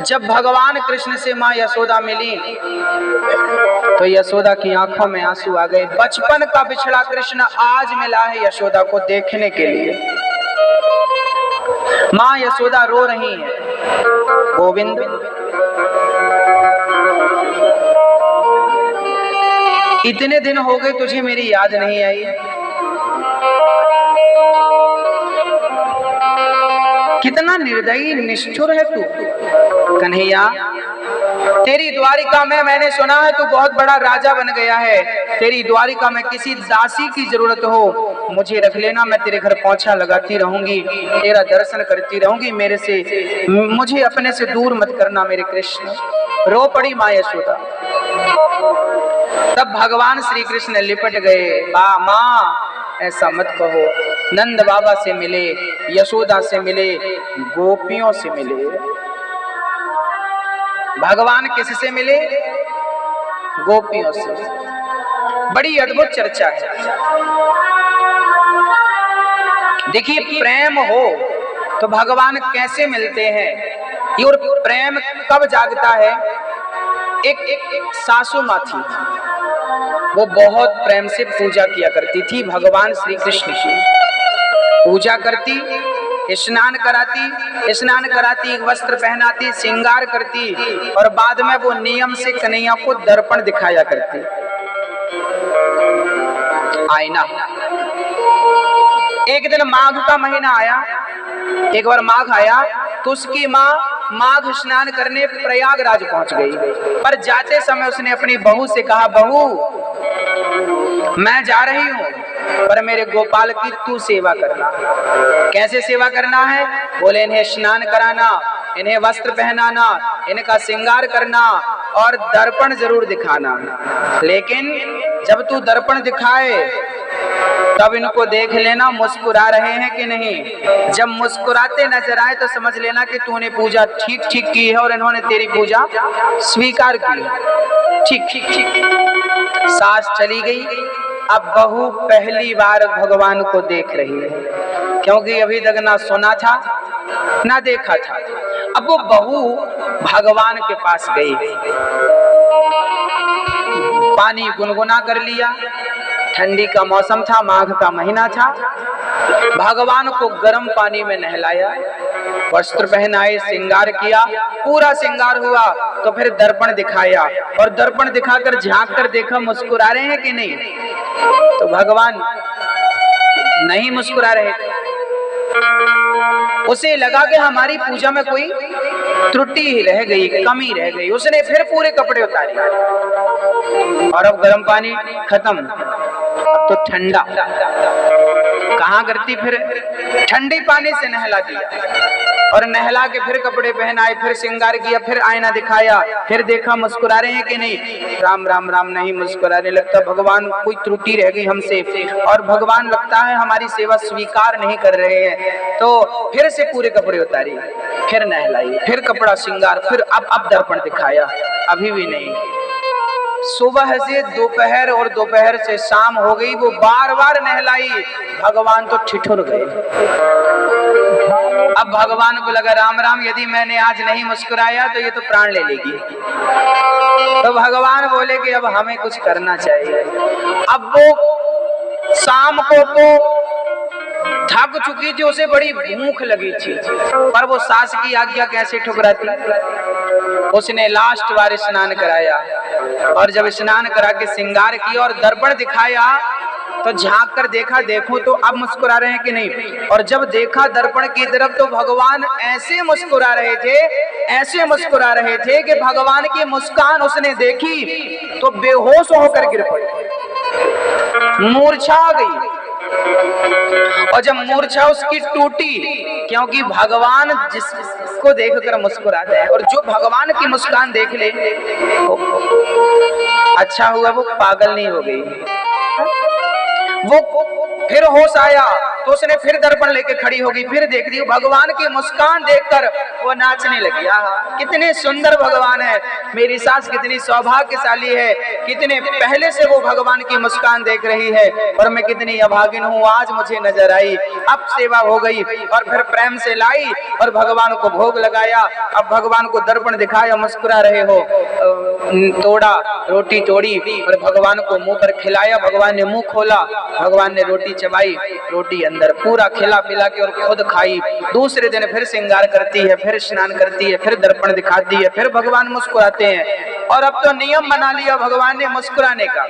जब भगवान कृष्ण से माँ यशोदा मिली तो यशोदा की आंखों में आंसू आ गए। बचपन का बिछड़ा कृष्ण आज मिला है यशोदा को देखने के लिए। माँ यशोदा रो रही है, गोविंद इतने दिन हो गए तुझे मेरी याद नहीं आई। कितना निर्दयी निष्ठुर है तू। कन्हैया तेरी द्वारिका में मैंने सुना है तू बहुत बड़ा राजा बन गया है। तेरी द्वारिका में किसी दासी की जरूरत हो मुझे रख लेना, मैं तेरे घर पोंछा लगाती रहूंगी, तेरा दर्शन करती रहूंगी, मेरे से मुझे अपने से दूर मत करना मेरे कृष्ण। रो पड़ी माँ यशोदा। तब भगवान श्री कृष्ण लिपट गए। माँ ऐसा मत कहो, नंद बाबा से मिले, यशोदा से मिले, गोपियों से मिले। भगवान किससे मिले? गोपियों से। बड़ी अद्भुत चर्चा है। देखिए प्रेम हो तो भगवान कैसे मिलते हैं और प्रेम कब जागता है। एक सासू माँ थी, वो बहुत प्रेम से पूजा किया करती थी भगवान श्री कृष्ण की। पूजा करती, स्नान कराती, वस्त्र पहनाती, श्रृंगार करती और बाद में वो नियम से कन्हैया को दर्पण दिखाया करती। आईना। एक दिन माघ का महीना आया, एक बार माघ आया तो उसकी माँ माघ स्नान करने प्रयागराज पहुंच गई। पर जाते समय उसने अपनी बहू से कहा, बहू मैं जा रही हूँ पर मेरे गोपाल की तू सेवा करना। कैसे सेवा करना है? बोले इन्हें स्नान कराना, इन्हें वस्त्र पहनाना, इनका श्रृंगार करना और दर्पण जरूर दिखाना। लेकिन जब तू दर्पण दिखाए तब इनको देख लेना मुस्कुरा रहे हैं कि नहीं। जब मुस्कुराते नजर आए तो समझ लेना कि तूने पूजा ठीक ठीक की है और इन्होंने तेरी पूजा स्वीकार की। ठीक। सास चली गई। अब बहू पहली बार भगवान को देख रही है, क्योंकि अभी तक ना सुना था ना देखा था। अब वो बहू भगवान के पास गई, पानी गुनगुना कर लिया। ठंडी का मौसम था, माघ का महीना था। भगवान को गर्म पानी में नहलाया, वस्त्र पहनाए, श्रृंगार किया। पूरा श्रृंगार हुआ तो फिर दर्पण दिखाया और दर्पण दिखाकर झांक कर देखा मुस्कुरा रहे हैं कि नहीं। तो भगवान नहीं मुस्कुरा रहे थे। उसे लगा कि हमारी पूजा में कोई त्रुटि ही रह गई, कमी रह गई। उसने फिर पूरे कपड़े उतारे और अब गर्म पानी खत्म, अब तो ठंडा। कहाँ करती? फिर ठंडी पानी से नहला दिया और नहला के फिर कपड़े पहनाए, फिर श्रृंगार किया, फिर आईना दिखाया, फिर देखा मुस्कुरा रहे हैं कि नहीं। राम राम राम नहीं मुस्कुराने। लगता भगवान कोई त्रुटि रह गई हमसे और भगवान लगता है हमारी सेवा स्वीकार नहीं कर रहे हैं। तो फिर से पूरे कपड़े उतारी, फिर नहलाई, फिर कपड़ा श्रृंगार, फिर अब दर्पण दिखाया, अभी भी नहीं। सुबह से दोपहर और दोपहर से शाम हो गई, वो बार बार नहलाई। भगवान तो ठिठुर गए। अब भगवान को लगा राम राम यदि मैंने आज नहीं मुस्कुराया तो ये तो प्राण ले लेगी। तो भगवान बोले कि अब हमें कुछ करना चाहिए। अब वो शाम को तो थक चुकी थी, उसे बड़ी भूख लगी थी, पर वो सास की आज्ञा कैसे ठुकराती। उसने लास्ट बार स्नान कराया और जब स्नान करा के श्रृंगार किया और दर्पण दिखाया तो झांक कर देखा, देखो तो अब मुस्कुरा रहे हैं कि नहीं। और जब देखा दर्पण की तरफ तो भगवान ऐसे मुस्कुरा रहे थे, ऐसे मुस्कुरा रहे थे कि भगवान की मुस्कान उसने देखी तो बेहोश होकर गिर पड़ी, मूर्छा आ गई। और जब मूर्छा उसकी टूटी, क्योंकि भगवान जिसको देखकर मुस्कुराते हैं और जो भगवान की मुस्कान देख ले, अच्छा हुआ वो पागल नहीं हो गई। वो फिर होश आया तो उसने फिर दर्पण लेके खड़ी होगी, फिर देख रही भगवान की मुस्कान देखकर वो नाचने लगी। कितने सुंदर भगवान है, मेरी सास कितनी सौभाग्यशाली है, कितने पहले से वो भगवान की मुस्कान देख रही है और मैं कितनी अभागिन हूँ, आज मुझे नजर आई। अब सेवा हो गई और फिर प्रेम से लाई और भगवान को भोग लगाया। अब भगवान को दर्पण दिखाया, मुस्कुरा रहे हो, तोड़ा रोटी तोड़ी और भगवान को मुंह पर खिलाया। भगवान ने मुंह खोला, भगवान ने रोटी चबाई, रोटी अंदर पूरा खिला पिला के और खुद खाई। दूसरे दिन फिर श्रृंगार करती है, फिर स्नान करती है, फिर दर्पण दिखाती है, फिर भगवान मुस्कुराते हैं। और अब तो नियम बना लिया भगवान ने मुस्कुराने का,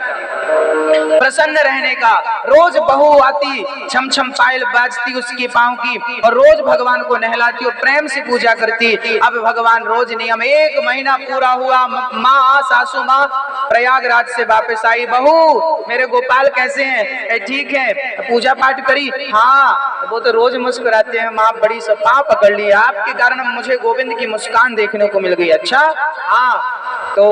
प्रसन्न रहने का। रोज बहू आती, छम छम पायल बाजती उसके पांव की और रोज भगवान को नहलाती और प्रेम से पूजा करती। अब भगवान रोज नियम, 1 महीना पूरा हुआ, माँ सासू माँ प्रयागराज से वापस आई। बहू मेरे गोपाल कैसे हैं? ठीक है। पूजा पाठ करी? हाँ। वो तो रोज मुस्कुराते हैं, माँ बड़ी सपा पकड़ ली, आपके कारण मुझे गोविंद की मुस्कान देखने को मिल गई। अच्छा हाँ, तो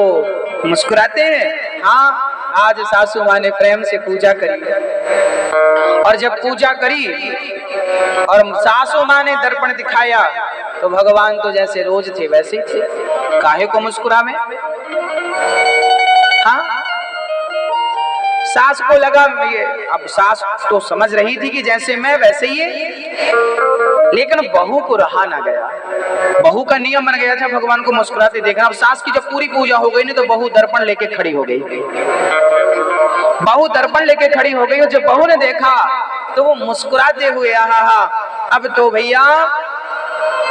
मुस्कुराते हैं। हाँ, आज सासू माँ ने प्रेम से पूजा करी और जब पूजा करी और सासू माँ ने दर्पण दिखाया तो भगवान तो जैसे रोज थे वैसे ही थे, काहे को मुस्कुरावे। हाँ, सास को लगा ये, अब सास तो समझ रही थी कि जैसे मैं वैसे ही है, लेकिन बहू को रहा ना गया। बहू का नियम बन गया था भगवान को मुस्कुराते देखना। अब सास की जब पूरी पूजा हो गई ना तो बहू दर्पण लेके खड़ी हो गई। बहू दर्पण लेके खड़ी हो गई और जब बहू ने देखा तो वो मुस्कुराते हुए, आहा, अब तो भैया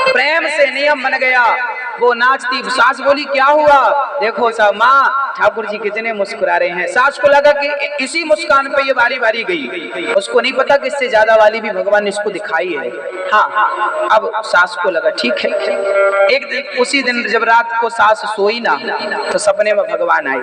प्रेम से नियम बन गया। वो नाचती, सास बोली क्या हुआ? देखो साहब माँ ठाकुर जी कितने मुस्कुरा रहे हैं। सास को लगा कि इसी मुस्कान पे ये बारी बारी गई, उसको नहीं पता कि इससे ज्यादा वाली भी भगवान ने इसको दिखाई है। हाँ, अब सास को लगा ठीक है। एक दिन उसी दिन जब रात को सास सोई ना तो सपने में भगवान आई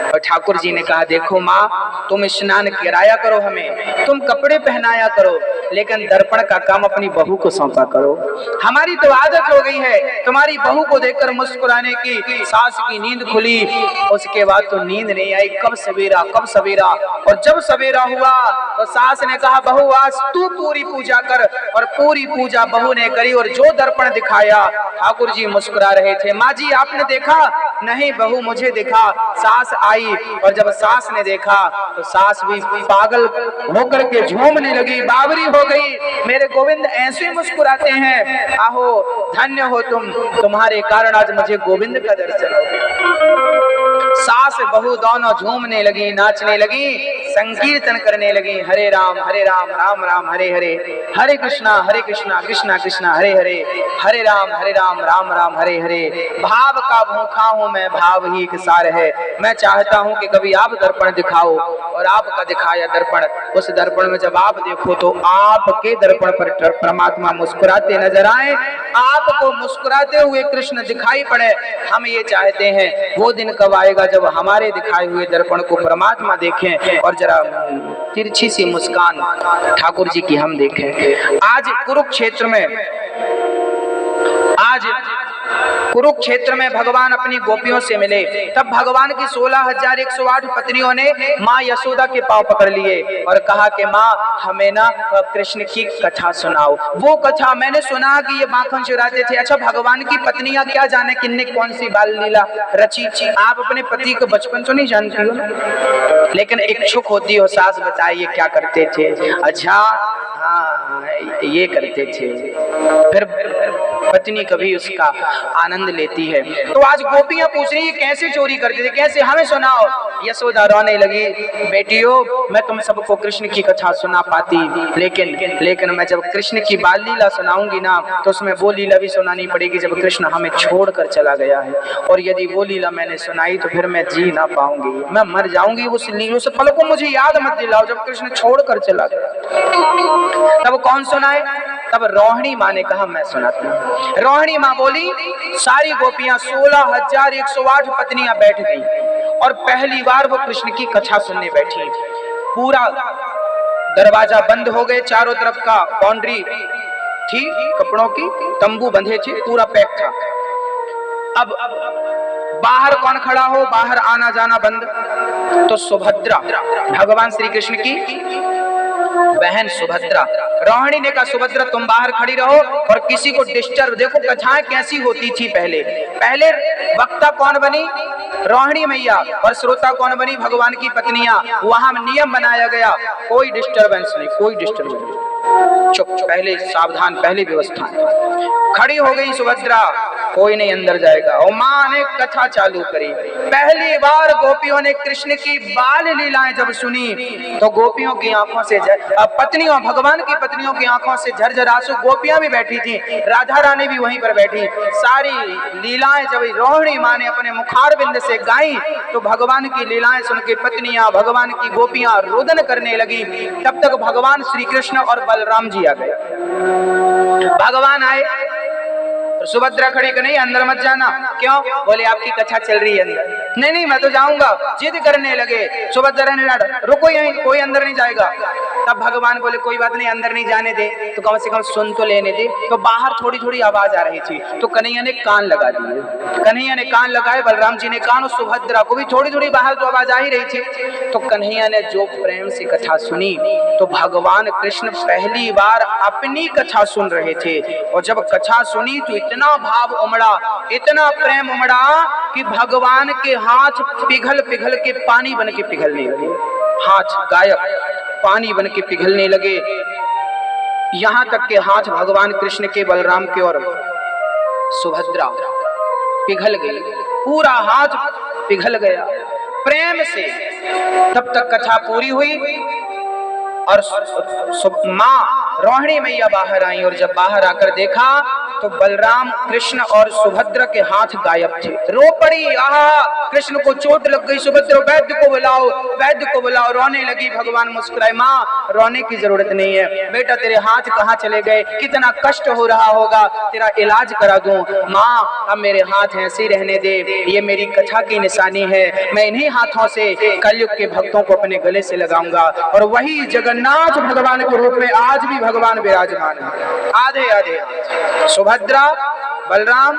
और ठाकुर जी ने कहा देखो माँ तुम स्नान कराया करो, हमें तुम कपड़े पहनाया करो, लेकिन दर्पण का काम अपनी बहू को सौंपा करो। हमारी तो आदत हो गई है तुम्हारी बहू को देखकर मुस्कुराने की। सास की नींद खुली, उसके बाद तो नींद नहीं आई। कब सवेरा कब सवेरा, और जब सवेरा हुआ तो सास ने कहा बहू आज तू पूरी पूजा कर, और पूरी पूजा बहू ने करी और जो दर्पण दिखाया ठाकुर जी मुस्कुरा रहे थे। माँ जी आपने देखा? नहीं बहू मुझे दिखा। सास आई और जब सास ने देखा तो सास भी पागल होकर के झूमने लगी, बावरी हो गई। मेरे गोविंद ऐसे मुस्कुराते हैं, आहो धन्य हो तुम, तुम्हारे कारण आज मुझे गोविंद का दर्शन हो गया। सास बहू दोनों झूमने लगी, नाचने लगी, संकीर्तन करने लगी, हरे राम राम राम हरे हरे, हरे कृष्णा कृष्णा कृष्णा हरे हरे राम राम हरे हरे। भाव का भूखा हूँ मैं, भाव ही एक सार है। मैं चाहता हूँ कि कभी आप दर्पण दिखाओ, और आपका दिखाया दर्पण, उस दर्पण में जब आप देखो तो आपके दर्पण पर परमात्मा मुस्कुराते नजर आए, आपको मुस्कुराते हुए कृष्ण दिखाई पड़े। हम ये चाहते हैं वो दिन कब आएगा जब हमारे दिखाए हुए दर्पण को परमात्मा देखें और जरा तिरछी सी मुस्कान ठाकुर जी की हम देखें। आज कुरुक्षेत्र में भगवान अपनी गोपियों से मिले, तब भगवान की 16,108 पत्नियों ने माँ यशोदा के पांव पकड़ लिए और कहा कि माँ हमें ना कृष्ण की कथा सुनाओ। वो कथा मैंने सुना कि ये माखन चुराते थे। अच्छा भगवान की पत्नियां क्या जाने किन्ने कौन सी बाल लीला रची। आप अपने पति को बचपन से नहीं जानती हो, लेकिन इच्छुक होती हो सास बताइए क्या करते थे। अच्छा हाँ ये करते थे। फिर पत्नी कभी उसका आनंद लेती है। तो आज गोपियां पूछ रही है कैसे चोरी करते थे, कैसे, हमें सुनाओ। यशोदा रोने लगी, बेटियों मैं तुम सबको कृष्ण की कथा सुना पाती, लेकिन मैं जब कृष्ण की बाल लीला सुनाऊंगी ना तो उसमें वो लीला भी सुनानी पड़ेगी जब कृष्ण हमें छोड़कर चला गया है, और यदि वो लीला मैंने सुनाई तो फिर मैं जी ना पाऊंगी, मैं मर जाऊंगी। उस लीला से पल को मुझे याद मत दिलाओ जब कृष्ण छोड़कर चला गया। तब कौन सुनाए? तब रोहिणी माँ ने कहा मैं सुनाती हूँ। रोहिणी माँ बोली, सारी गोपियां 16,108 पत्नियां बैठ गई और पहली बार वो कृष्ण की कथा सुनने बैठी। पूरा दरवाजा बंद हो गए, चारों तरफ का बाउंड्री थी, कपड़ों की तंबू बंधे थे, पूरा पैक था। अब बाहर कौन खड़ा हो, बाहर आना जाना बंद। तो सुभद्रा भगवान श्री कृष्ण की बहन सुभद्रा। रोहिणी ने कहा सुभद्रा तुम बाहर खड़ी रहो और किसी को डिस्टर्ब, देखो कथाएं कैसी होती थी पहले। पहले वक्ता कौन बनी? रोहिणी मैया। और श्रोता कौन बनी? भगवान की पत्नियां। वहां नियम बनाया गया, कोई डिस्टर्बेंस नहीं, कोई डिस्टर्बेंस नहीं, चुप। पहले सावधान, पहले व्यवस्था। खड़ी हो गई सुभद्रा, कोई नहीं अंदर जाएगा। और मां ने कथा चालू करी। पहली बार गोपियों ने कृष्ण की बाल लीलाएं जब सुनी तो गोपियों की आंखों से पत्नियों, भगवान की पत्नियों की आंखों से झरझर आंसू। गोपियां भी बैठी थी, राधा रानी भी वहीं पर बैठी। सारी लीलाएं जब रोहिणी मां ने अपने मुखारबिंद से गाई तो भगवान की लीलाएं सुन के पत्नियां, भगवान की गोपियां रोदन करने लगी। तब तक भगवान श्री कृष्ण और बलराम जी आ गए। भगवान आए, सुभद्रा खड़ी कि नहीं अंदर मत जाना। क्यों? बोले आपकी कथा चल रही है अंदर। नहीं नहीं मैं तो जाऊंगा। जिद करने लगे। सुभद्रा ने डांटा, रुको यहीं, कोई अंदर नहीं जाएगा। तब भगवान बोले कोई बात नहीं, अंदर नहीं जाने दे तो कम से कम सुन तो लेने दे। तो बाहर थोड़ी थोड़ी आवाज आ रही थी तो कन्हैया ने कान लगा दिए। कन्हैया ने कान लगाए, बलराम जी ने कान, और सुभद्रा को भी थोड़ी थोड़ी बाहर तो आवाज आ ही रही थी। तो कन्हैया ने जो प्रेम से कथा सुनी तो भगवान कृष्ण पहली बार अपनी कथा सुन रहे थे। और जब कथा सुनी तो इतना भाव उमड़ा, इतना प्रेम उमड़ा कि भगवान के हाथ पिघल पिघल के पानी बन के पिघलने लगे। हाथ गायब, पानी बन के पिघलने लगे। यहां तक के हाथ भगवान कृष्ण के, बलराम के और सुभद्रा पिघल गए, पूरा हाथ पिघल गया प्रेम से। तब तक कथा पूरी हुई और मां रोहिणी मैया बाहर आई। और जब बाहर आकर देखा तो बलराम, कृष्ण और सुभद्रा के हाथ गायब थे। रो पड़ी, आहा कृष्ण को चोट लग गई। सुभद्रा वैद्य को बुलाओ, वैद्य को बुलाओ। रोने लगी। भगवान मुस्कुराए, माँ रोने की जरूरत नहीं है बेटा, तेरे हाथ कहाँ चले गए? कितना कष्ट हो रहा होगा, तेरा इलाज करा दूं। माँ अब मेरे हाथ ऐसे रहने दे, ये मेरी कथा की निशानी है। मैं इन्हीं हाथों से कलयुग के भक्तों को अपने गले से लगाऊंगा। और वही जगन्नाथ भगवान के रूप में आज भी भगवान विराजमान है। आधे आधे सुभद्रा, बलराम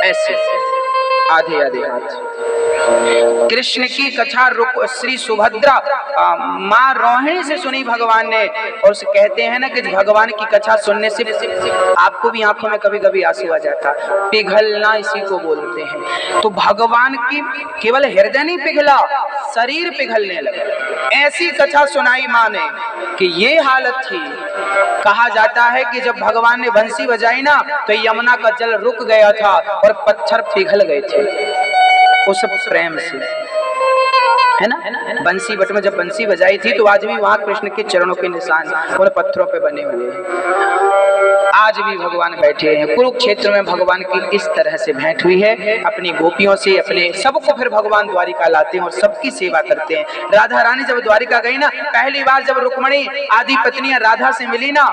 ऐसे आधे आधे हाथ। कृष्ण की कथा श्री सुभद्रा मां रोहिणी से सुनी भगवान ने। और कहते हैं ना कि भगवान की कथा सुनने से आपको भी आंखों में कभी कभी आंसू आ जाता, पिघलना इसी को बोलते हैं। तो भगवान की केवल हृदय नहीं पिघला, शरीर पिघलने लगा। ऐसी कथा सुनाई मां ने कि ये हालत थी। कहा जाता है कि जब भगवान ने बंसी बजाई ना तो यमुना का जल रुक गया था और पत्थर पिघल गए थे उस प्रेम से, है ना। बंसी बट में जब बंसी बजाई थी तो आज भी वहां कृष्ण के चरणों के निशान उन पत्थरों पे बने हुए हैं। आज भी भगवान बैठे हैं। कुरुक्षेत्र में भगवान की इस तरह से भेंट हुई है अपनी गोपियों से। अपने सबको फिर भगवान द्वारिका लाते हैं और सबकी सेवा करते हैं। राधा रानी जब द्वारिका गई ना, पहली बार जब रुक्मणी आदि पत्नियां राधा से मिली ना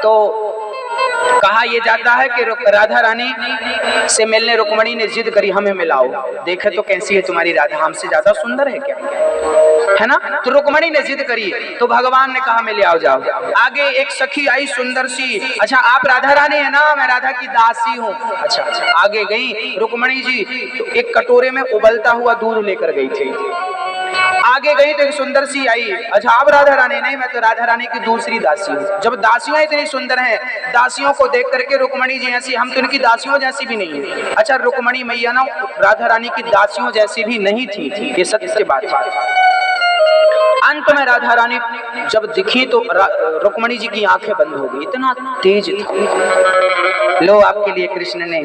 तो कहा यह जाता है कि राधा रानी से मिलने रुक्मणी ने जिद करी हमें मिलाओ, देखे तो कैसी है तुम्हारी राधा, हमसे ज्यादा सुंदर है क्या, है ना। तो रुक्मणी ने जिद करी तो भगवान ने कहा मैं ले आओ जाओ। आगे एक सखी आई सुंदर सी, अच्छा आप राधा रानी है ना, मैं राधा की दासी हूँ। अच्छा अच्छा। आगे गई रुक्मणी जी तो एक कटोरे में उबलता हुआ दूध लेकर गई थी। आगे गई तो एक सुंदर सी आई, अच्छा आप राधा रानी? नहीं मैं तो राधा रानी की दूसरी दासी हूँ। जब दासियां इतनी सुंदर हैं, दासियों को देख करके रुक्मणी जी ऐसी, हम तो इनकी दासियों जैसी भी नहीं है। अच्छा रुक्मणी मैया ना राधा रानी की दासियों जैसी भी नहीं थी, ये सत्य बात है। अंत में राधा रानी जब दिखी तो रुक्मणी जी की आंखें बंद हो गई, इतना तेज था। लो आपके लिए कृष्ण ने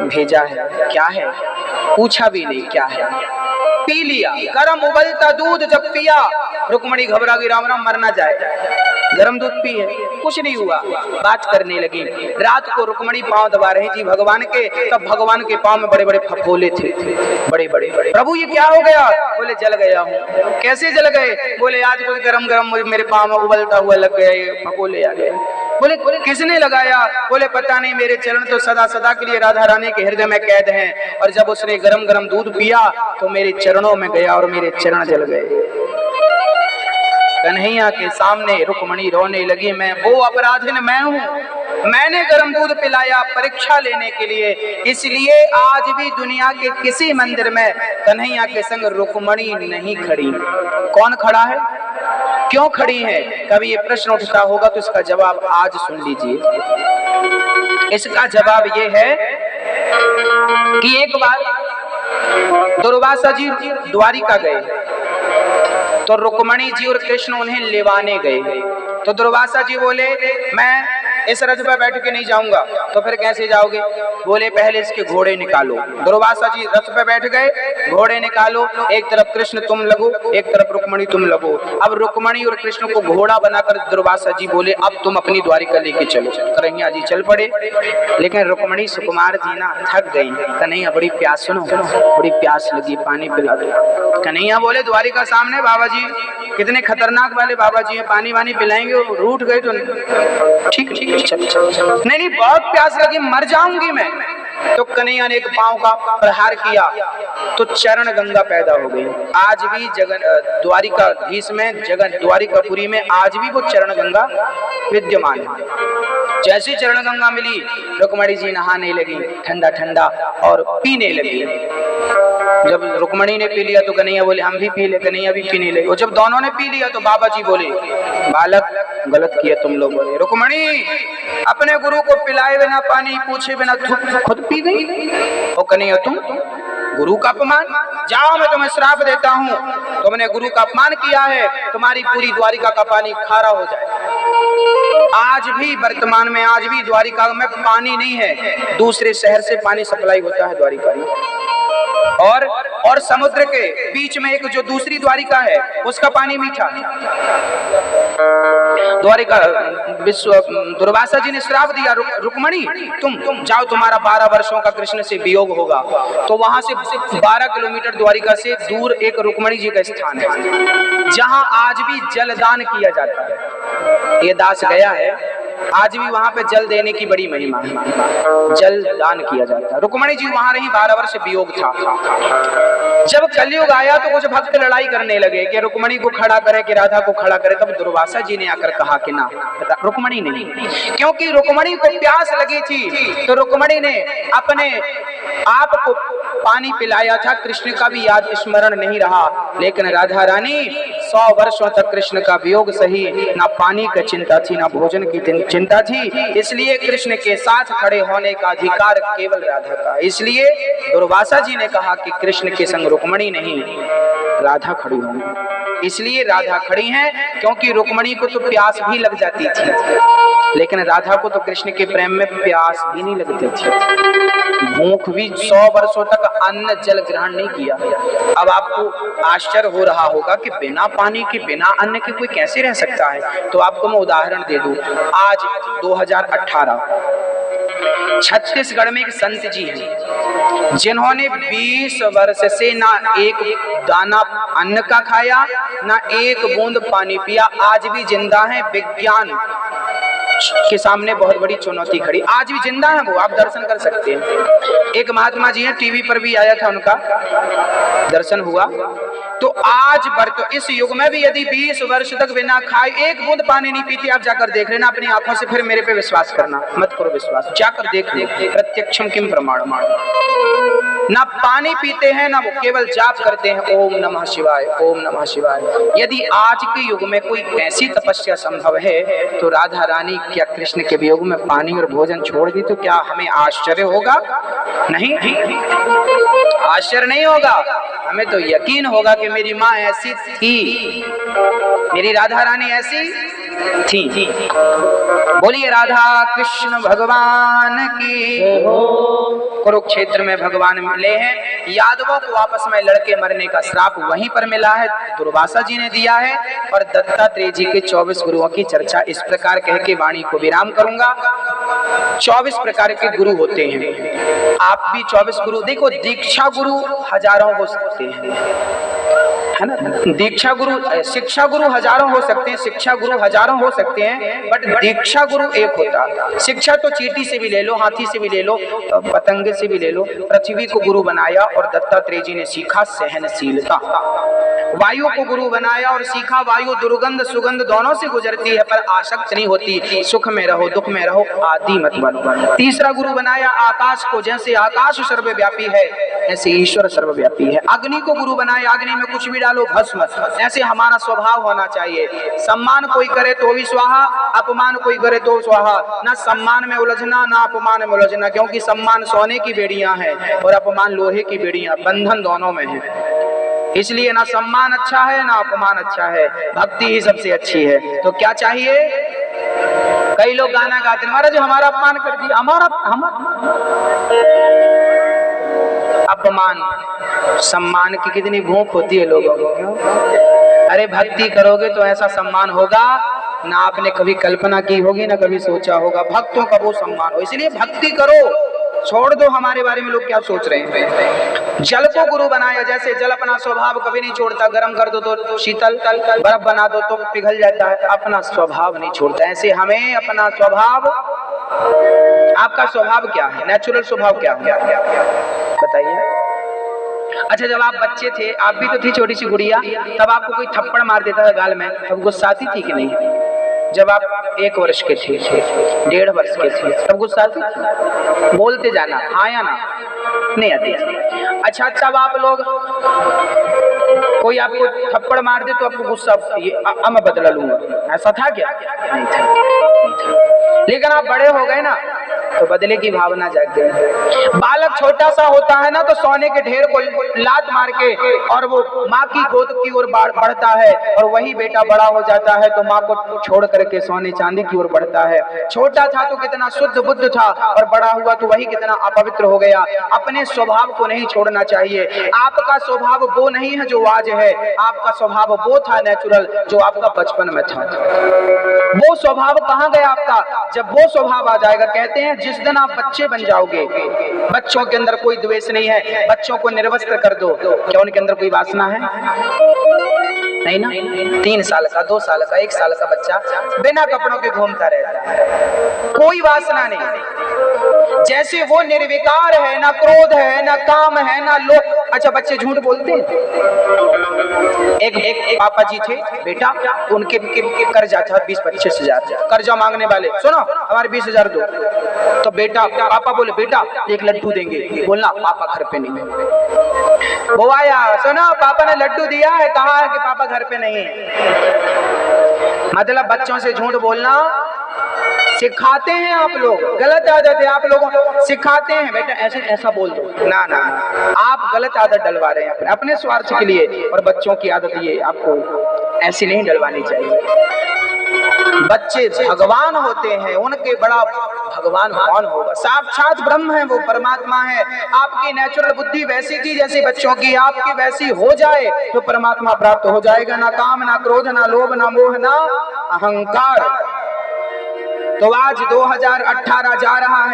भेजा है। क्या है? पूछा भी नहीं क्या है, पी लिया। गरम उबलता दूध जब पिया, रुक्मणी घबरा गई, राम राम मर ना जाए, गरम दूध पी है, कुछ नहीं हुआ। बात करने लगी। रात को रुक्मणी पांव दबा रही थी भगवान के, तब भगवान के पांव में बड़े बड़े फफोले थे, बड़े बड़े। प्रभु ये क्या हो गया? बोले जल गया हूँ। कैसे जल गए? बोले आज कुछ गरम गरम मेरे पांव में उबलता हुआ लग गए, फफोले आ गए। बोले किसने लगाया? बोले पता नहीं, मेरे चरण तो सदा सदा के लिए राधा रानी के हृदय में कैद हैं, और जब उसने गरम गरम दूध पिया तो मेरे चरणों में गया और मेरे चरण जल गए। कन्हैया के सामने रुक्मणी रोने लगी, मैं वो अपराधिन मैं हूँ, मैंने गरम दूध पिलाया परीक्षा लेने के लिए। इसलिए आज भी दुनिया के किसी मंदिर में कन्हैया के संग रुक्मणी नहीं खड़ी। कौन खड़ा है? क्यों खड़ी हैं? कभी ये प्रश्न उठता होगा तो इसका जवाब आज सुन लीजिए। इसका जवाब ये है कि एक बार दुर्वासा जी द्वारिका गए तो रुक्मणी जी और कृष्ण उन्हें लेवाने गए। तो दुर्वासा जी बोले मैं इस रथ पर बैठ के नहीं जाऊंगा। तो फिर कैसे जाओगे? बोले पहले इसके घोड़े निकालो। दुर्वासा जी रथ पे बैठ गए, घोड़े निकालो, एक तरफ कृष्ण तुम लगो, एक तरफ रुक्मणी तुम लगो। अब रुक्मणी और कृष्ण को घोड़ा बनाकर दुर्वासा जी बोले अब तुम अपनी द्वारिका लेके चलो। कन्हैया जी चल पड़े, लेकिन रुक्मणी सुकुमार जी ना थक गई। कन्हैया बड़ी प्यास, सुनो बड़ी प्यास लगी, पानी पिला दो। कन्हैया बोले द्वारिका सामने बाबा जी, कितने खतरनाक वाले बाबा जी हैं, पानी वानी पिलाएंगे, रूठ गए तो ठीक ठीक नहीं बहुत प्यास लगी, मर जाऊंगी मैं। तो कन्हैया ने एक पांव का प्रहार किया तो चरण गंगा पैदा हो गई। आज भी द्वारिकाधीश में, द्वारिकापुरी में आज भी वो चरण गंगा विद्यमान है। जैसी चरण गंगा मिली रुक्मणी जी नहाने लगी, ठंडा ठंडा, और पीने लगी। जब रुक्मणी ने पी लिया तो कन्हैया बोले हम भी पी ले। कन्हैया भी पीने लगे। और जब दोनों ने पी लिया तो बाबा जी बोले बालक गलत किया तुम लोग। बोले रुक्मणी अपने गुरु को पिलाए बिना, पानी पूछे बिना खुद पी गई। और कन्हैया तुम गुरु का अपमान, जाओ मैं तुम्हें श्राप देता हूँ, तुमने गुरु का अपमान किया है, तुम्हारी पूरी द्वारिका का पानी खारा हो जाए। आज भी वर्तमान में आज भी द्वारिका में पानी नहीं है, दूसरे शहर से पानी सप्लाई होता है द्वारिका में। और समुद्र के बीच में एक जो दूसरी द्वारिका है उसका पानी मीठा। द्वारिका दुर्वासा जी ने श्राप दिया रुक्मणी तुम जाओ, तुम्हारा 12 वर्षों का कृष्ण से वियोग होगा। तो वहां से 12 किलोमीटर द्वारिका से दूर एक रुक्मणी जी का स्थान है जहां आज भी जलदान किया जाता है। ये दास गया है, आज भी वहां पे जल देने की बड़ी महिमा है, जल दान किया जाता है। रुक्मणी जी वहां रही, 12 वर्ष वियोग था। जब कलयुग आया तो कुछ भक्त लड़ाई करने लगे कि रुक्मणी को खड़ा करे कि राधा को खड़ा करे। तब दुर्वासा जी ने आकर कहा कि ना, रुक्मणी नहीं, क्योंकि रुक्मणी को प्यास लगी थी तो रुक्मणी ने अपने आप को पानी पिलाया था। कृष्ण का भी याद स्मरण नहीं रहा, लेकिन राधा रानी 100 वर्षों तक कृष्ण का वियोग सही, ना पानी की चिंता थी ना भोजन की चिंता थी। इसलिए कृष्ण के साथ खड़े होने का अधिकार केवल राधा का। इसलिए दुर्वासा जी ने कहा कि कृष्ण के संग रुक्मणी नहीं, राधा खड़ी होंगी। इसलिए राधा खड़ी हैं क्योंकि रुक्मणी को तो प्यास भी लग जाती थी, लेकिन राधा को तो कृष्ण के प्रेम में प्यास भी नहीं लगती थी। भूख भी 100 वर्षों तक अन्न जल ग्रहण नहीं किया। अब आपको आश्चर्य हो रहा होगा कि बिना पानी के बिना अन्न के कोई कैसे रह सकता है। तो आपको मैं उदाहरण दे दूं। आज 2018 छत्तीसगढ़ में एक संत जी हैं जिन्होंने 20 वर्ष से ना एक दाना अन्न का खाया, ना एक बूंद पानी पिया, आज भी जिंदा हैं। विज्ञान के सामने बहुत बड़ी चुनौती खड़ी, आज भी जिंदा है वो, आप दर्शन कर सकते हैं। एक महात्मा जी हैं, टीवी पर भी आया था, उनका दर्शन हुआ। तो आज तो इस युग में भी यदि 20 वर्ष तक बिना खाए एक बूंद पानी नहीं पीती, आप जाकर देख लेना अपनी आंखों से, फिर मेरे पे विश्वास करना, मत करो विश्वास, जाकर देख ले, प्रत्यक्षम किम प्रमाणम। ना पानी पीते हैं ना वो केवल जाप करते हैं, ओम नमः शिवाय, ओम नमः शिवाय। यदि आज के युग में कोई ऐसी तपस्या संभव है तो राधा रानी क्या कृष्ण के वियोग में पानी और भोजन छोड़ दी, तो क्या हमें आश्चर्य होगा? नहीं, आश्चर्य नहीं होगा, हमें तो यकीन होगा कि मेरी माँ ऐसी थी, मेरी राधा रानी ऐसी थी। बोलिए राधा कृष्ण भगवान की। कुरुक्षेत्र में भगवान मिले हैं, यादवों को आपस में लड़के मरने का श्राप वहीं पर मिला है, दुर्वासा जी ने दिया है। और दत्तात्रेय जी के 24 गुरुओं की चर्चा इस प्रकार कह के वाणी को विराम करूंगा। 24 प्रकार के गुरु होते हैं, आप भी 24 गुरु देखो। दीक्षा गुरु हजारों हो सकते हैं, है ना, दीक्षा गुरु, शिक्षा गुरु हजारों हो सकते हैं, शिक्षा गुरु हजारों हो सकते हैं, बट दीक्षा गुरु एक होता। शिक्षा तो चींटी से भी ले लो, हाथी से भी ले लो, पतंगे से भी ले लो। पृथ्वी को गुरु बनाया और दत्तात्रेय जी ने सीखा सहनशीलता। वायु को गुरु बनाया और सीखा वायु दुर्गंध सुगंध दोनों से गुजरती है पर आसक्त नहीं होती, सुख में रहो दुख में रहो आदि मत बनो। तीसरा गुरु बनाया आकाश को, जैसे आकाश सर्वव्यापी है ऐसे ईश्वर सर्वव्यापी है। अग्नि को गुरु बनाया, अग्नि में कुछ भी डालो भस्म। ऐसे हमारा स्वभाव होना चाहिए। सम्मान कोई करे तो भी स्वाहा, अपमान कोई करे तो स्वाहा। ना सम्मान में उलझना ना अपमान में उलझना, क्योंकि सम्मान सोने की बेड़ियां हैं और अपमान लोहे की बेड़ियां, बंधन दोनों में है। इसलिए ना सम्मान अच्छा है ना अपमान अच्छा है, भक्ति ही सबसे अच्छी है। तो क्या चाहिए? कई लोग गाना गाते हैं, महाराज हमारा अपमान कर दिया, हमारा अपमान। सम्मान की कितनी भूख होती है लोगों को, क्यों? अरे भक्ति करोगे तो ऐसा सम्मान होगा ना आपने कभी कल्पना की होगी ना कभी सोचा होगा। भक्तों का वो सम्मान हो, इसलिए भक्ति करो। छोड़ दो हमारे बारे में लोग क्या सोच रहे हैं। जल को गुरु बनाया, जैसे जल अपना स्वभाव कभी नहीं छोड़ता, गर्म कर दो तो शीतल, बर्फ बना दो तो पिघल जाता है, अपना स्वभाव नहीं छोड़ता। ऐसे हमें अपना स्वभाव, आपका स्वभाव क्या है, नेचुरल स्वभाव क्या है बताइए। अच्छा, जब आप बच्चे थे, आप भी तो थी छोटी सी गुड़िया, तब आपको कोई थप्पड़ मार देता था गाल में, तब गुस्सा आती थी कि नहीं? जब आप 1 वर्ष के थे, 1.5 वर्ष के थे, तब गुस्सा आती थी? बोलते जाना, हाँ या ना? नहीं आती थी। अच्छा, तब आप लोग, कोई आपको थप्पड़ मार दे तो आपको गुस्सा, ये मैं बदला लूंगा, ऐसा था क्या? नहीं था। लेकिन आप बड़े हो गए ना तो बदले की भावना जाग गई। बालक छोटा सा होता है ना तो सोने के ढेर को लात मार के और वो माँ की गोद की ओर बढ़ता है, और वही बेटा बड़ा हो जाता है तो माँ को छोड़ करके सोने चांदी की ओर बढ़ता है। छोटा था तो कितना शुद्ध बुद्ध था, और बड़ा हुआ तो वही कितना अपवित्र हो गया। अपने स्वभाव को नहीं छोड़ना चाहिए। आपका स्वभाव वो नहीं है जो आज है, आपका स्वभाव वो था नेचुरल जो आपका बचपन में था। वो स्वभाव कहाँ गया आपका? जब वो स्वभाव आ जाएगा, कहते हैं जिस दिन आप बच्चे बन जाओगे, बच्चों के अंदर कोई द्वेष नहीं है, बच्चों को निर्वस्त्र कर दो, क्या उनके अंदर कोई वासना है? नहीं ना। 3 साल का, 2 साल का, 1 साल का बच्चा बिना कपड़ों के घूमता रहता है, कोई वासना नहीं। जैसे वो निर्विकार है, ना क्रोध है, ना काम है, ना लोभ। अच्छा, बच्चे झूठ बोलते हैं। एक पापा जी थे बेटा, उनके कर्जा था 20-25 हजार, कर्जा मांगने वाले, सुनो हमारे 20 हजार दो। तो बेटा, पापा बोले बेटा 1 लड्डू देंगे, बोलना पापा घर पे नहीं है। वो आया, सुनो पापा ने लड्डू दिया है, कहा है कि पापा घर पे नहीं है। मतलब बच्चों से झूठ बोलना सिखाते हैं आप लोग, गलत आदत है। आप लोगों सिखाते हैं बेटा ऐसे ऐसा बोल दो, ना ना, आप गलत आदत डलवा रहे हैं अपने स्वार्थ के लिए। और बच्चों की आदत ये आपको ऐसी नहीं डलवानी चाहिए। बच्चे भगवान होते हैं, उनके बड़ा भगवान कौन होगा? साक्षात ब्रह्म है, वो परमात्मा है। आपकी नेचुरल बुद्धि वैसी थी जैसी बच्चों की, आपकी वैसी हो जाए तो परमात्मा प्राप्त हो जाएगा। ना काम, ना क्रोध, ना लोभ, ना मोह, ना अहंकार। तो आज 2018 जा रहा है।